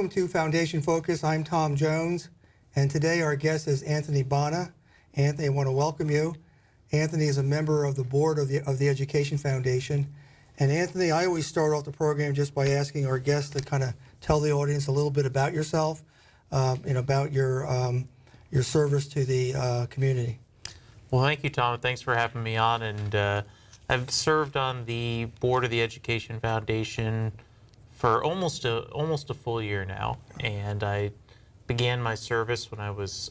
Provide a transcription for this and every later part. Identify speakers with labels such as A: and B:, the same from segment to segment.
A: Welcome to Foundation Focus. I'm Tom Jones, and today our guest is Anthony Bonna. Anthony, I want to welcome you. Anthony is a member of the board of the Education Foundation. And Anthony, I always start off the program just by asking our guests to kind of tell the audience a little bit about yourself, and about your service to the community.
B: Well, thank you, Tom. Thanks for having me on. And I've served on the board of the Education Foundation for almost a full year now. And I began my service when I was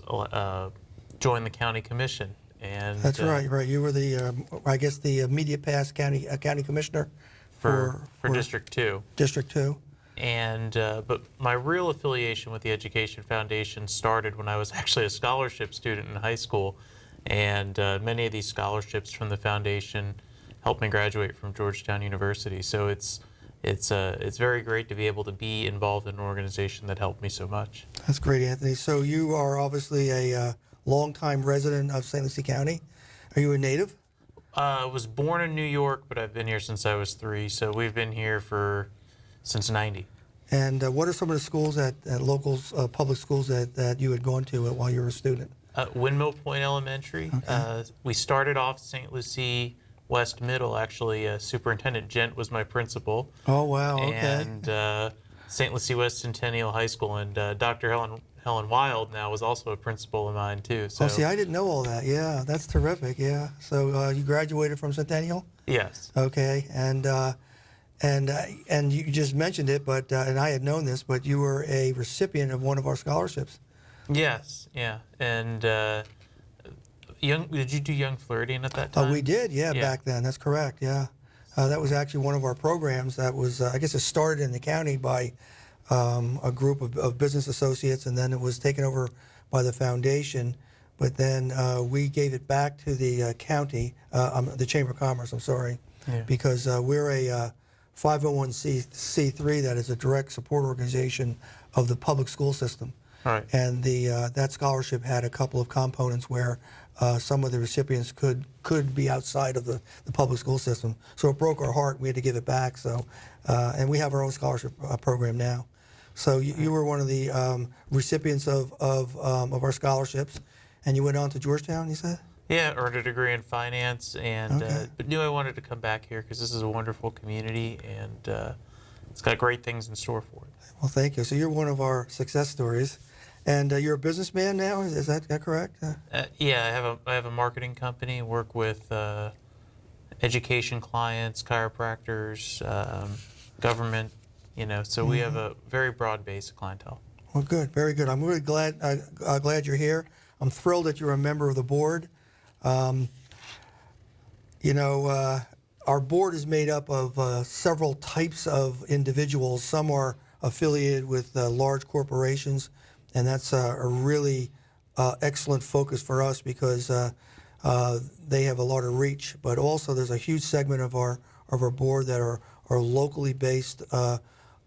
B: joined the county commission. And
A: that's right. You were the, I guess, the immediate past county commissioner
B: for District 2.
A: District 2.
B: And but my real affiliation with the Education Foundation started when I was actually a scholarship student in high school, and many of these scholarships from the foundation helped me graduate from Georgetown University. So it's very great to be able to be involved in an organization that helped me so much.
A: That's great, Anthony. So you are obviously a longtime resident of St. Lucie County. Are you a native?
B: I was born in New York, but I've been here since I was 3. So we've been here since '90.
A: And what are some of the schools at locals, public schools that you had gone to while you were a student?
B: Windmill Point Elementary.
A: Okay.
B: We started off St. Lucie West Middle. Actually, Superintendent Gent was my principal.
A: Oh, wow. Okay.
B: And St. Lucie West Centennial High School, and Dr. Helen Wild now was also a principal of mine too. So.
A: Oh, see, I didn't know all that. Yeah, that's terrific. Yeah. So you graduated from Centennial?
B: Yes.
A: Okay. And you just mentioned it, but and I had known this, but you were a recipient of one of our scholarships.
B: Yes. Yeah. And did you do Young Floridian at that time?
A: We did. Yeah, back then. That's correct. Yeah. That was actually one of our programs that was, I guess it started in the county by a group of business associates, and then it was taken over by the foundation. But then we gave it back to the county, the Chamber of Commerce, I'm sorry, because we're a 501c3 that is a direct support organization of the public school system.
B: Right.
A: And that scholarship had a couple of components where some of the recipients could be outside of the public school system. So it broke our heart. We had to give it back. So, and we have our own scholarship program now. So you were one of the recipients of our scholarships, and you went on to Georgetown, you said?
B: Yeah, earned a degree in finance, and but knew I wanted to come back here because this is a wonderful community, and it's got great things in store for it.
A: Well, thank you. So you're one of our success stories, and you're a businessman now. Is that correct?
B: Yeah, I have a marketing company. Work with education clients, chiropractors, government. So we have a very broad base of clientele.
A: Well, good, very good. I'm really glad you're here. I'm thrilled that you're a member of the board. Our board is made up of several types of individuals. Some are affiliated with large corporations, and that's a really excellent focus for us because they have a lot of reach. But also, there's a huge segment of our board that are locally based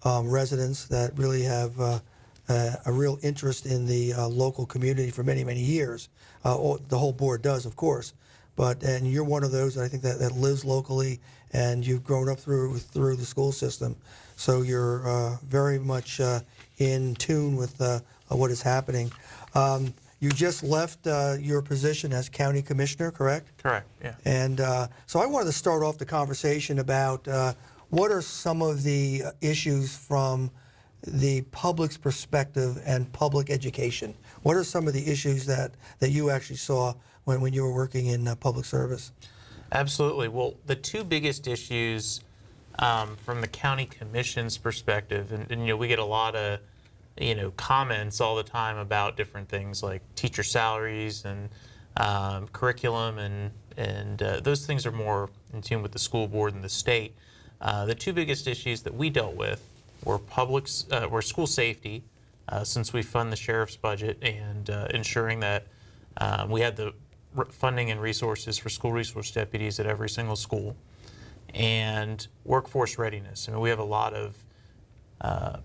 A: residents that really have a real interest in the local community for many, many years. The whole board does, of course. And you're one of those, I think, that lives locally, and you've grown up through the school system. So you're very much in tune with what is happening. You just left your position as county commissioner, correct?
B: Correct, yeah.
A: And so I wanted to start off the conversation about what are some of the issues from the public's perspective and public education. What are some of the issues that you actually saw when you were working in public service?
B: Absolutely. Well, the two biggest issues from the county commission's perspective, and we get a lot of comments all the time about different things like teacher salaries and curriculum, and those things are more in tune with the school board and the state. The two biggest issues that we dealt with were school safety, since we fund the sheriff's budget, and ensuring that we had the funding and resources for school resource deputies at every single school, and workforce readiness. I mean, we have a lot of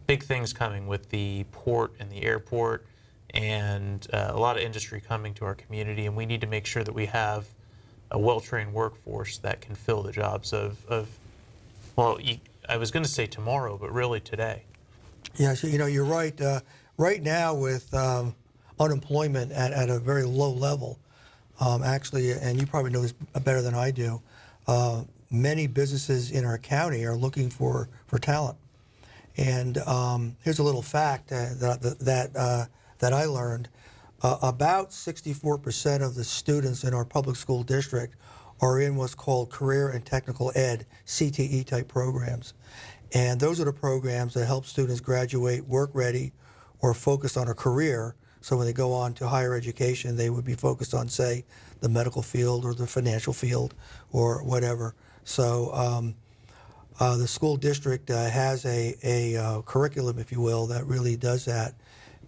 B: big things coming with the port and the airport, and a lot of industry coming to our community, and we need to make sure that we have a well-trained workforce that can fill the jobs of I was going to say tomorrow, but really today.
A: Yeah, so, you're right. Right now, with unemployment at a very low level, actually, and you probably know this better than I do, many businesses in our county are looking for talent. And here's a little fact that I learned. About 64% of the students in our public school district are in what's called career and technical ed, CTE type programs. And those are the programs that help students graduate work ready or focus on a career. So when they go on to higher education, they would be focused on, say, the medical field or the financial field or whatever. So the school district has a curriculum, if you will, that really does that.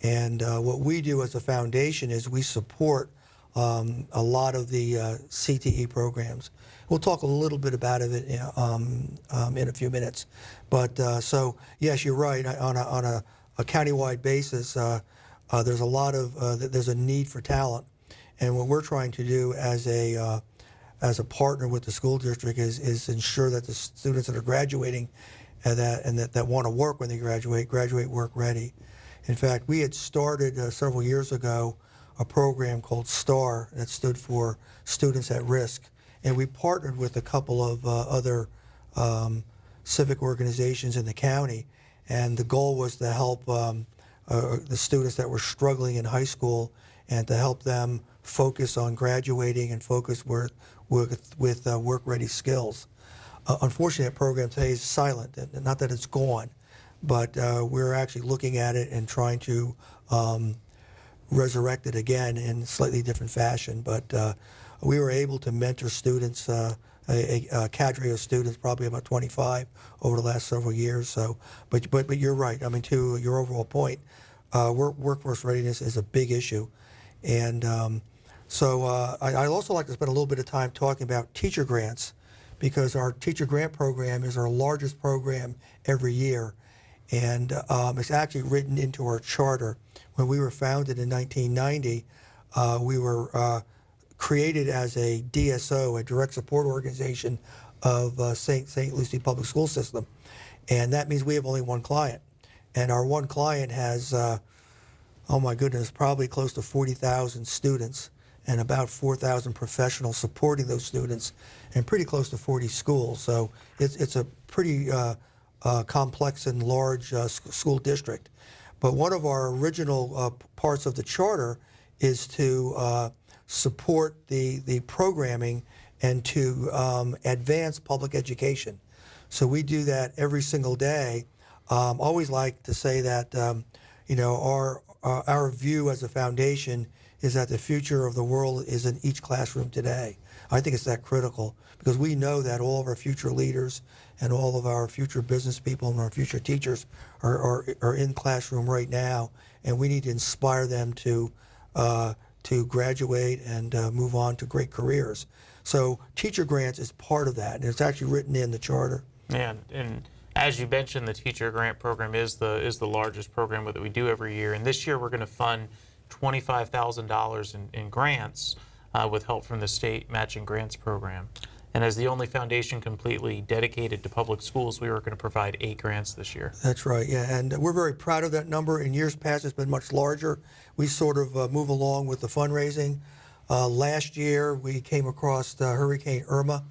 A: And what we do as a foundation is we support a lot of the CTE programs. We'll talk a little bit about it in a few minutes. But so, yes, you're right. On a countywide basis, there's a lot of there's a need for talent. And what we're trying to do as a partner with the school district is ensure that the students that are graduating and that want to work when they graduate work ready. In fact, we had started several years ago a program called STAR, that stood for Students at Risk, and we partnered with a couple of other civic organizations in the county, and the goal was to help the students that were struggling in high school and to help them focus on graduating and focus with work-ready skills. Unfortunately, that program today is silent. Not that it's gone, but we're actually looking at it and trying to resurrect it again in a slightly different fashion. But we were able to mentor students, a cadre of students, probably about 25 over the last several years. So, but you're right. I mean, to your overall point, workforce readiness is a big issue, and so I'd also like to spend a little bit of time talking about teacher grants, because our teacher grant program is our largest program every year, and it's actually written into our charter. When we were founded in 1990, we were created as a DSO, a direct support organization of St. Lucie Public School System, and that means we have only one client, and our one client has, oh my goodness, probably close to 40,000 students and about 4,000 professionals supporting those students, and pretty close to 40 schools. So it's a pretty complex and large school district. But one of our original parts of the charter is to support the programming and to advance public education. So we do that every single day. Always like to say that our view as a foundation is that the future of the world is in each classroom today. I think it's that critical, because we know that all of our future leaders and all of our future business people and our future teachers are in classroom right now, and we need to inspire them to graduate and move on to great careers. So teacher grants is part of that, and it's actually written in the charter.
B: Yeah, and as you mentioned, the teacher grant program is the largest program that we do every year, and this year we're going to fund $25,000 in grants with help from the state matching grants program. And as the only foundation completely dedicated to public schools, we were going to provide 8 grants this year.
A: That's right, yeah, and we're very proud of that number. In years past, it's been much larger. We sort of move along with the fundraising. Last year, we came across Hurricane Irma,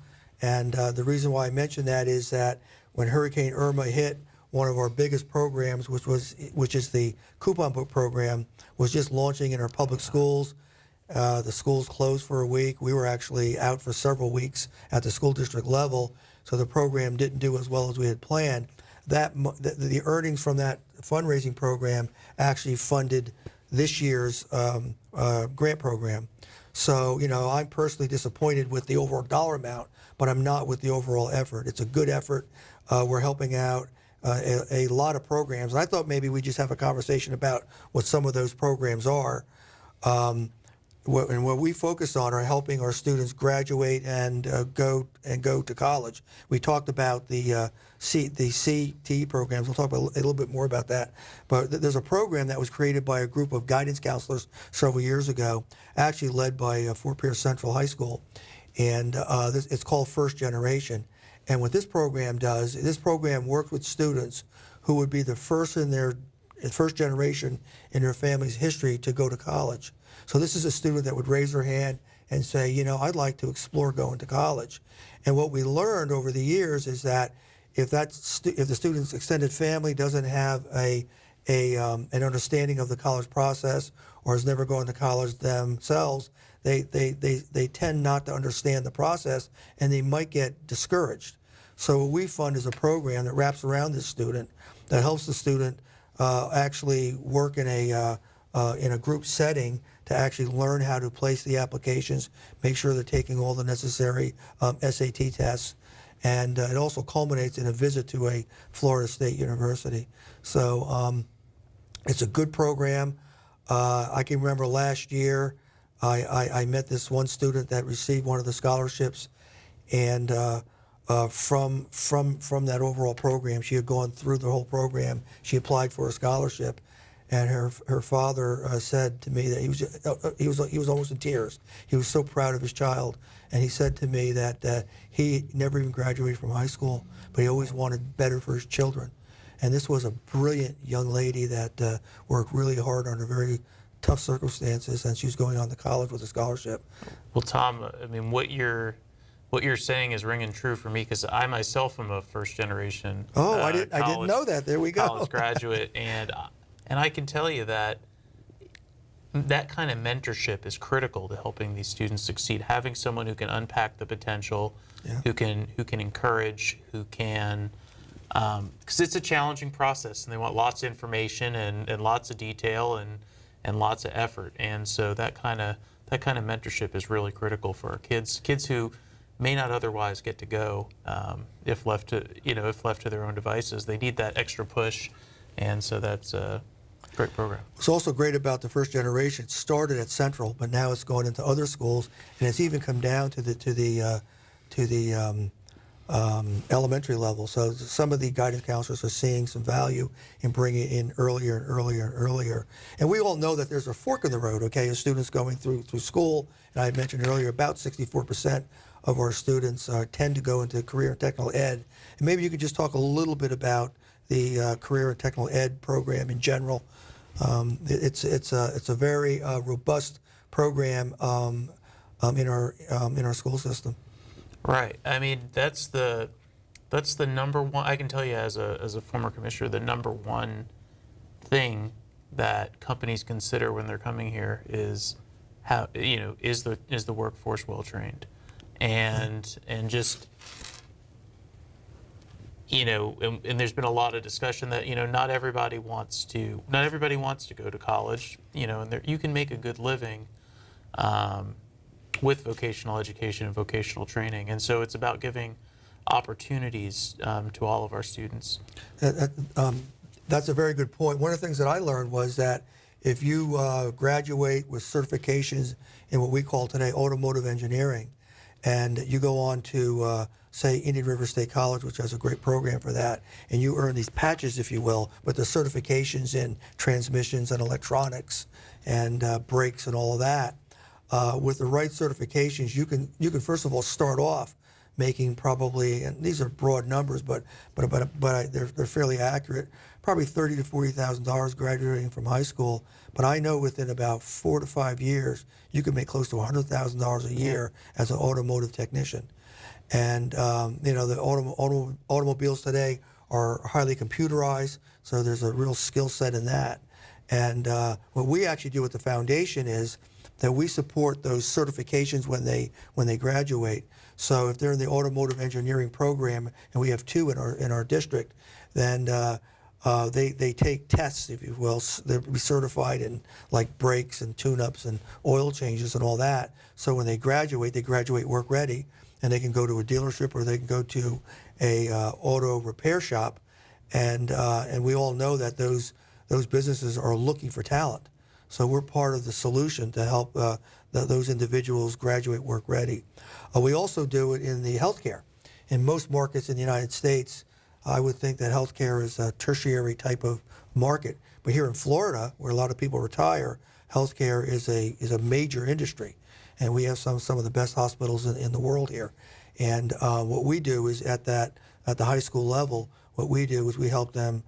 A: and the reason why I mention that is that when Hurricane Irma hit, one of our biggest programs, which is the coupon book program, was just launching in our public schools. The schools closed for a week. We were actually out for several weeks at the school district level, so the program didn't do as well as we had planned. The earnings from that fundraising program actually funded this year's grant program. So, I'm personally disappointed with the overall dollar amount, but I'm not with the overall effort. It's a good effort. We're helping out a lot of programs. And I thought maybe we just have a conversation about what some of those programs are. What we focus on are helping our students graduate and go to college. We talked about the CTE programs. We'll talk a little bit more about that. But there's a program that was created by a group of guidance counselors several years ago, actually led by Fort Pierce Central High School, and it's called First Generation. And what this program does, this program works with students who would be the first generation in their family's history to go to college. So this is a student that would raise their hand and say, you know, I'd like to explore going to college. And what we learned over the years is that if the student's extended family doesn't have an understanding of the college process or has never gone to college themselves, they tend not to understand the process, and they might get discouraged. So what we fund is a program that wraps around this student, that helps the student actually work in a group setting to actually learn how to place the applications, make sure they're taking all the necessary SAT tests, and it also culminates in a visit to a Florida State University. So it's a good program. I can remember last year I met this one student that received one of the scholarships, and from that overall program, she had gone through the whole program. She applied for a scholarship, and her father said to me that he was almost in tears. He was so proud of his child, and he said to me that he never even graduated from high school, but he always wanted better for his children. And this was a brilliant young lady that worked really hard under very tough circumstances, and she was going on to college with a scholarship.
B: Well, Tom, I mean, what you're saying is ringing true for me, because I myself am a first generation.
A: Oh, I didn't know that. There we go.
B: College graduate, and I can tell you that kind of mentorship is critical to helping these students succeed. Having someone who can unpack the potential,
A: Yeah.
B: who can encourage, who can, because it's a challenging process, and they want lots of information and lots of detail and lots of effort, and so that kind of mentorship is really critical for our kids who may not otherwise get to go if left to their own devices. They need that extra push, and so that's a great program.
A: What's also great about the first generation, it started at Central, but now it's going into other schools, and it's even come down to the elementary level. So some of the guidance counselors are seeing some value in bringing it in earlier and earlier and earlier. And we all know that there's a fork in the road, okay, as students going through school. And I had mentioned earlier, about 64% of our students tend to go into career and technical ed. And maybe you could just talk a little bit about the career and technical ed program in general. It's a very robust program in our school system.
B: Right. I mean, that's the number one. I can tell you as a former commissioner, the number one thing that companies consider when they're coming here is how, is the workforce well trained, and just, and there's been a lot of discussion that not everybody wants to go to college, and you can make a good living with vocational education and vocational training. And so it's about giving opportunities to all of our students.
A: That's a very good point. One of the things that I learned was that if you graduate with certifications in what we call today automotive engineering, and you go on to, say, Indian River State College, which has a great program for that, and you earn these patches, if you will, but the certifications in transmissions and electronics and brakes and all of that, with the right certifications, you can first of all start off making probably, and these are broad numbers, but they're fairly accurate, probably $30,000 to $40,000 graduating from high school. But I know within about 4 to 5 years, you can make close to $100,000 a year as an automotive technician. And the automobiles today are highly computerized, so there's a real skill set in that. And what we actually do with the foundation is that we support those certifications when they graduate. So if they're in the automotive engineering program, and we have 2 in our district, then they take tests, if you will. They'll be certified in like brakes and tune-ups and oil changes and all that. So when they graduate work ready, and they can go to a dealership or they can go to a auto repair shop, and we all know that those businesses are looking for talent. So we're part of the solution to help those individuals graduate work ready. We also do it in the healthcare. In most markets in the United States, I would think that healthcare is a tertiary type of market. But here in Florida, where a lot of people retire, healthcare is a major industry. And we have some of the best hospitals in the world here. And what we do is at the high school level, what we do is we help them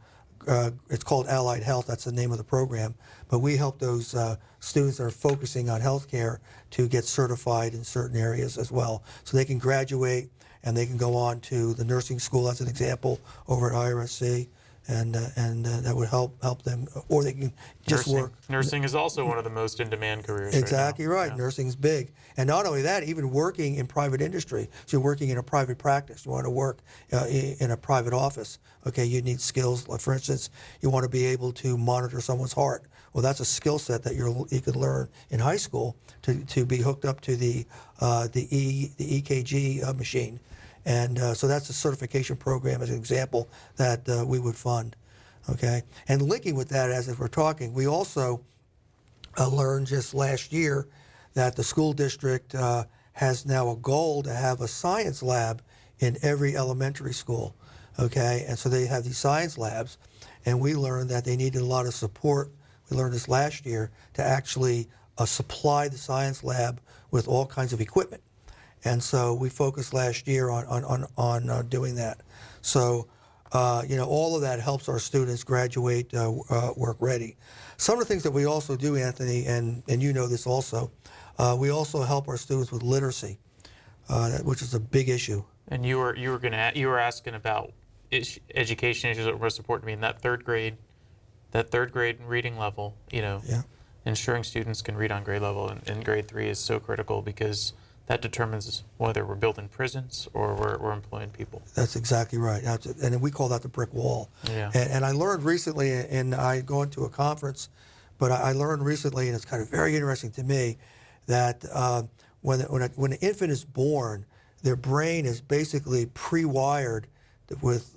A: it's called Allied Health. That's the name of the program. But we help those students that are focusing on healthcare to get certified in certain areas as well, so they can graduate and they can go on to the nursing school, as an example, over at IRSC, and that would help them, or they can just work.
B: Nursing is also one of the most in-demand careers.
A: Exactly
B: right.
A: right.
B: Yeah.
A: Nursing's big, and not only that, even working in private industry. So you're working in a private practice. You want to work in a private office. Okay, you need skills. Like, for instance, you want to be able to monitor someone's heart. Well, that's a skill set that you could learn in high school to be hooked up to the EKG machine. And so that's a certification program, as an example, that we would fund. Okay, and linking with that, as if we're talking, we also learned just last year that the school district has now a goal to have a science lab in every elementary school. Okay, and so they have these science labs, and we learned that they needed a lot of support. We learned this last year to actually supply the science lab with all kinds of equipment. And so we focused last year on doing that. So, all of that helps our students graduate work ready. Some of the things that we also do, Anthony, and you know this also, we also help our students with literacy, which is a big issue.
B: And you were asking about education issues that were most important to me in that third grade reading level.
A: Yeah.
B: Ensuring students can read on grade level in grade 3 is so critical, because that determines whether we're building prisons or we're employing people.
A: That's exactly right. And we call that the brick wall.
B: Yeah.
A: And I learned recently, and I go into a conference, but I learned recently, and it's kind of very interesting to me, that when an infant is born, their brain is basically pre-wired with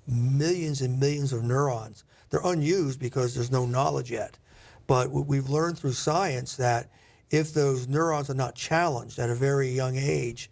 A: millions and millions of neurons. They're unused because there's no knowledge yet. But we've learned through science that if those neurons are not challenged at a very young age,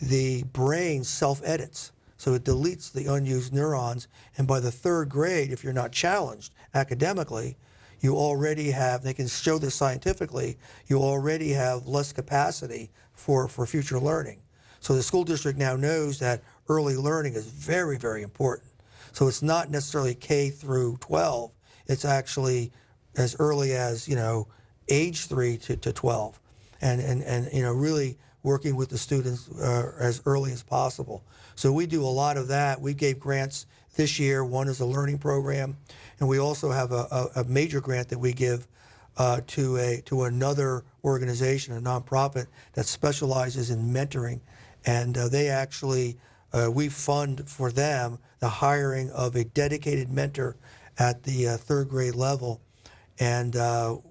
A: the brain self-edits. So it deletes the unused neurons. And by the third grade, if you're not challenged academically, you already have, they can show this scientifically, you already have less capacity for future learning. So the school district now knows that early learning is very, very important. So it's not necessarily K through 12. It's actually as early as, age 3 to 12, and really working with the students as early as possible. So we do a lot of that. We gave grants this year. One is a learning program, and we also have a major grant that we give to another organization, a nonprofit that specializes in mentoring, and they actually we fund for them the hiring of a dedicated mentor at the third grade level. And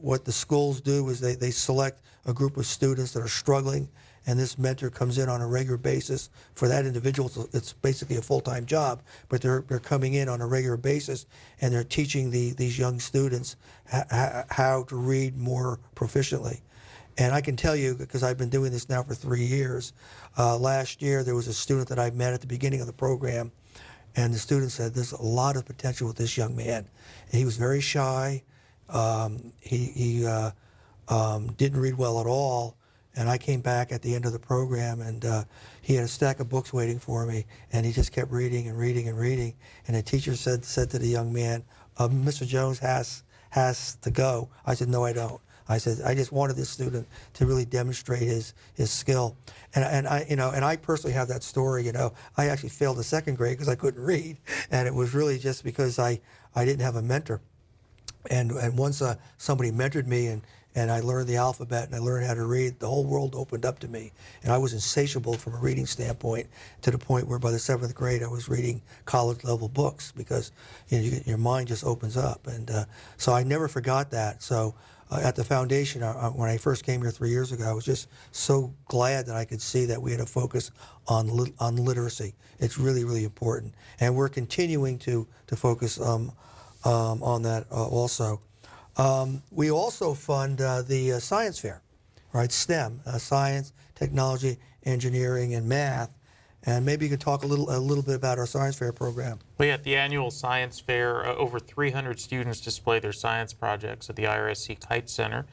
A: what the schools do is they select a group of students that are struggling, and this mentor comes in on a regular basis. For that individual, it's basically a full-time job, but they're coming in on a regular basis, and they're teaching these young students how to read more proficiently. And I can tell you, because I've been doing this now for 3 years, last year there was a student that I met at the beginning of the program, and the student said, there's a lot of potential with this young man. And he was very shy. He didn't read well at all, and I came back at the end of the program, and he had a stack of books waiting for me, and he just kept reading and reading and reading. And the teacher said to the young man, "Mr. Jones has to go." I said, "No, I don't." I said, "I just wanted this student to really demonstrate his skill." And I personally have that story. I actually failed the second grade because I couldn't read, and it was really just because I didn't have a mentor. And once somebody mentored me and I learned the alphabet and I learned how to read, the whole world opened up to me. And I was insatiable from a reading standpoint, to the point where by the 7th grade I was reading college level books, because your mind just opens up. And so I never forgot that. So at the foundation, when I first came here 3 years ago, I was just so glad that I could see that we had a focus on literacy. It's really, really important. And we're continuing to focus on that also. We also fund the science fair, right? STEM, science, technology, engineering, and math. And maybe you could talk a little bit about our science fair program.
B: Well, yeah, at the annual science fair, over 300 students display their science projects at the IRSC Kite Center.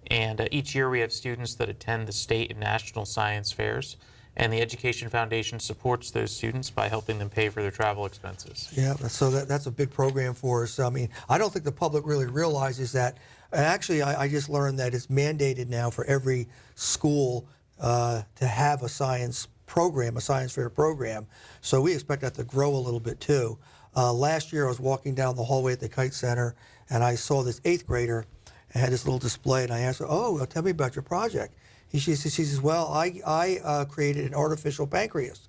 B: And each year we have students that attend the state and national science fairs. and the Education Foundation supports those students by helping them pay for their travel expenses.
A: Yeah, so that's a big program for us. I mean, I don't think the public really realizes that. And actually, I just learned that it's mandated now for every school to have a science program, a science fair program. So we expect that to grow a little bit too. Last year, I was walking down the hallway at the Kite Center, and I saw this 8th grader and had this little display, and I asked her, "Oh, well, tell me about your project." She says, "Well, I created an artificial pancreas."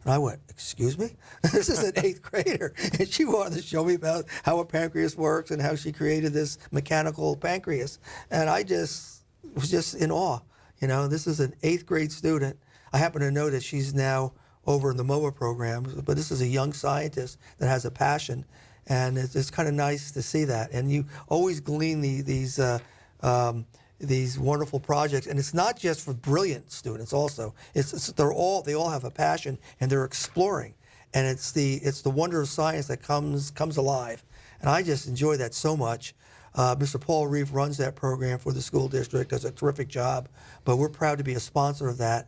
A: And I went, "Excuse me?" This is an 8th grader. And she wanted to show me about how a pancreas works and how she created this mechanical pancreas. And I just was just in awe. You know, this is an 8th grade student. I happen to know that she's now over in the MOA program, but this is a young scientist that has a passion. And it's kind of nice to see that. And you always glean these wonderful projects, and it's not just for brilliant students. Also, they all have a passion, and they're exploring, and it's the wonder of science that comes alive, and I just enjoy that so much. Mr. Paul Reeve runs that program for the school district, does a terrific job, but we're proud to be a sponsor of that.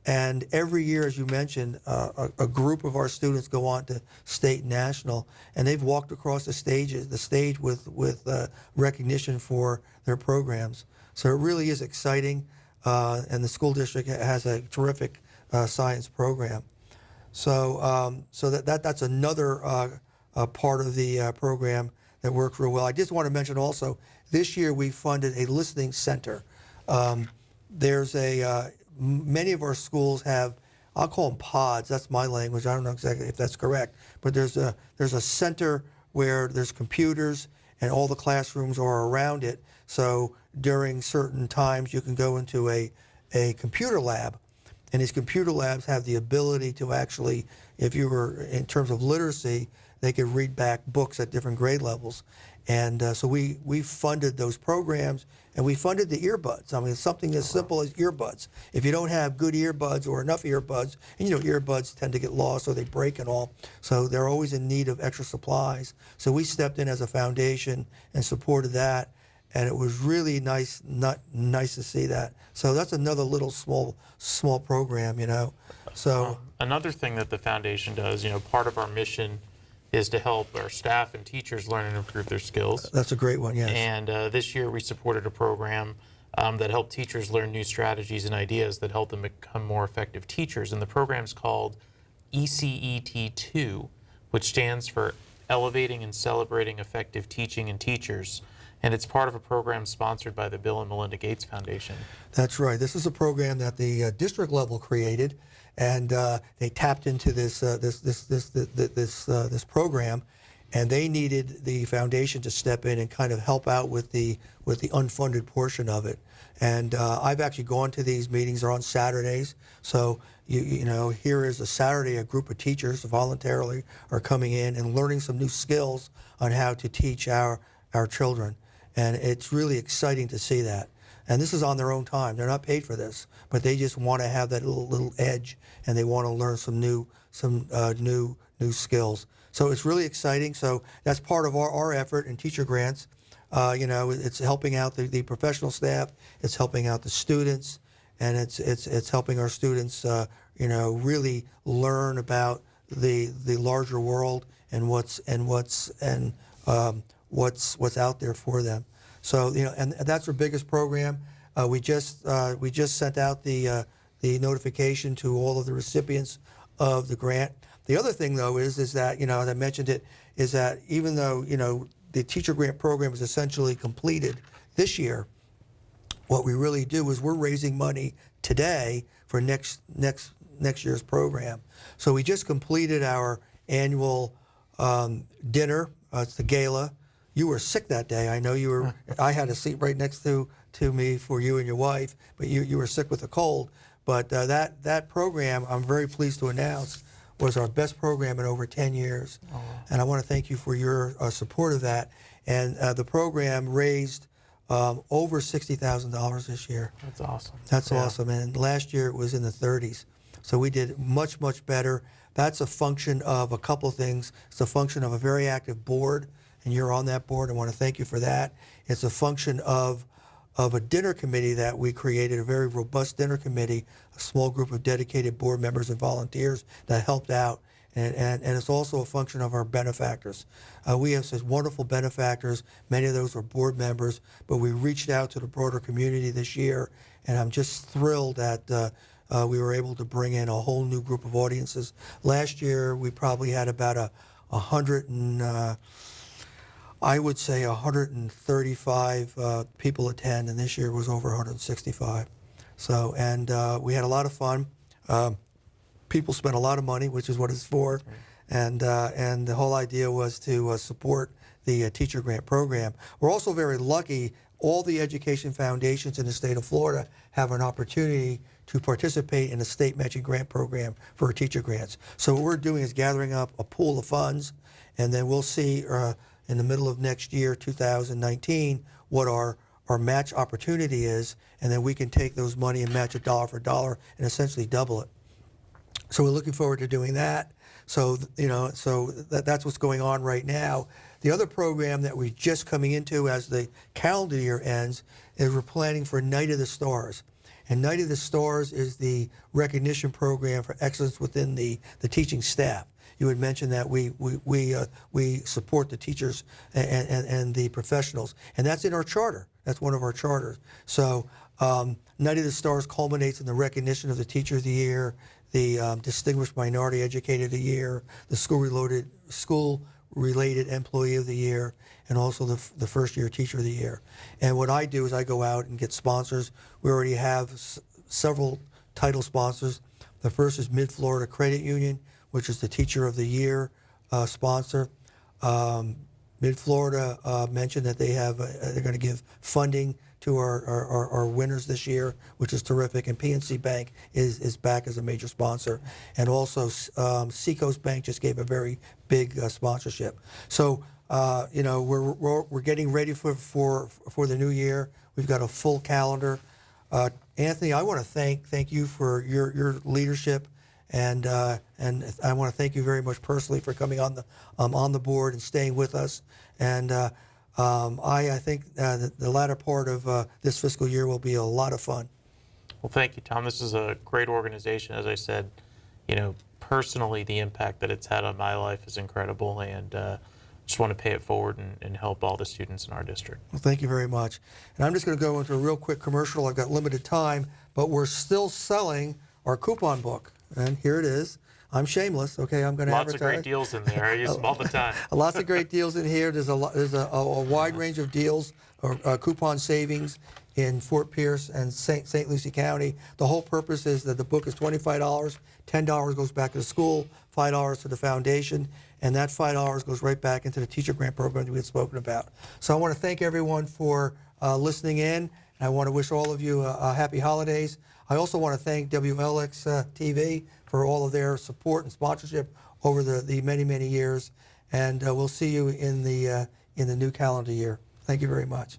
A: And every year, as you mentioned, a group of our students go on to state and national, and they've walked across the stage with recognition for their programs. So it really is exciting, and the school district has a terrific science program. So that's another part of the program that worked real well. I just want to mention also, this year we funded a listening center. There's many of our schools have, I'll call them pods. That's my language. I don't know exactly if that's correct, but there's a center where there's computers and all the classrooms are around it. So during certain times, you can go into a computer lab, and these computer labs have the ability to actually, if you were in terms of literacy, they could read back books at different grade levels. And so we funded those programs, and we funded the earbuds. I mean, it's something as simple as earbuds. If you don't have good earbuds or enough earbuds, and earbuds tend to get lost or they break and all, so they're always in need of extra supplies. So we stepped in as a foundation and supported that, and it was really nice to see that. So that's another little small program, So
B: Another thing that the foundation does, part of our mission is to help our staff and teachers learn and improve their skills.
A: that's a great one, yes.
B: And this year we supported a program that helped teachers learn new strategies and ideas that help them become more effective teachers. And the program's called ECET2, which stands for Elevating and Celebrating Effective Teaching and Teachers. And it's part of a program sponsored by the Bill and Melinda Gates Foundation.
A: That's right. This is a program that the district level created, and they tapped into this program, and they needed the foundation to step in and kind of help out with the unfunded portion of it. And I've actually gone to these meetings. They're on Saturdays, so here is a Saturday. A group of teachers voluntarily are coming in and learning some new skills on how to teach our children, and it's really exciting to see that. And this is on their own time. They're not paid for this, but they just want to have that little edge, and they want to learn some new skills. So it's really exciting. So that's part of our effort in teacher grants. It's helping out the professional staff. It's helping out the students, and it's helping our students, really learn about the larger world and what's out there for them. So and that's our biggest program. We just sent out the notification to all of the recipients of the grant. The other thing though is that as I mentioned it, is that even though the teacher grant program is essentially completed this year, what we really do is we're raising money today for next year's program. So we just completed our annual dinner. It's the gala. You were sick that day. I know you were. I had a seat right next to me for you and your wife, but you were sick with a cold. But that program, I'm very pleased to announce, was our best program in over 10 years. Oh. And I want to thank you for your support of that. And the program raised over $60,000 this year.
B: That's awesome.
A: That's awesome. And last year it was in the 30s. So we did much, much better. That's a function of a couple things. It's a function of a very active board, and you're on that board. I want to thank you for that. It's a function of of a dinner committee that we created, a very robust dinner committee, a small group of dedicated board members and volunteers that helped out. And it's also a function of our benefactors. We have such wonderful benefactors. Many of those are board members, but we reached out to the broader community this year, and I'm just thrilled that we were able to bring in a whole new group of audiences. Last year, we probably had about 135 people attend, and this year was over 165. So, and we had a lot of fun. People spent a lot of money, which is what it's for, and the whole idea was to support the teacher grant program. We're also very lucky. All the education foundations in the state of Florida have an opportunity to participate in a state matching grant program for teacher grants. So what we're doing is gathering up a pool of funds, and then we'll see in the middle of next year, 2019, what our match opportunity is, and then we can take those money and match it dollar for dollar and essentially double it. So we're looking forward to doing that. So, that's what's going on right now. The other program that we're just coming into as the calendar year ends is we're planning for Night of the Stars. And Night of the Stars is the recognition program for excellence within the teaching staff. You had mentioned that we support the teachers and the professionals, and that's in our charter. That's one of our charters. So Night of the Stars culminates in the recognition of the Teacher of the Year, the Distinguished Minority Educator of the Year, the School-Related Employee of the Year, and also the First Year Teacher of the Year. And what I do is I go out and get sponsors. We already have several title sponsors. The first is Mid-Florida Credit Union, which is the Teacher of the Year sponsor. Mid-Florida mentioned that they're going to give funding to our winners this year, which is terrific. And PNC Bank is back as a major sponsor. And also Seacoast Bank just gave a very big sponsorship. So we're getting ready for the new year. We've got a full calendar. Anthony, I want to thank you for your leadership, and I want to thank you very much personally for coming on the board and staying with us. And I think that the latter part of this fiscal year will be a lot of fun.
B: Well, thank you, Tom. This is a great organization. As I said, personally, the impact that it's had on my life is incredible, and just want to pay it forward and help all the students in our district.
A: Well, thank you very much. And I'm just going to go into a real quick commercial. I've got limited time, but we're still selling our coupon book, and here it is. I'm shameless. Okay, I'm going to advertise.
B: Lots of great deals in there. I use them all the time.
A: Lots of great deals in here. There's a wide range of deals or coupon savings in Fort Pierce and St. Lucie County. The whole purpose is that the book is $25. $10 goes back to the school, $5 to the foundation, and that $5 goes right back into the teacher grant program that we had spoken about. So I want to thank everyone for listening in, and I want to wish all of you happy holidays. I also want to thank WLX TV for all of their support and sponsorship over the many, many years. And we'll see you in the new calendar year. Thank you very much.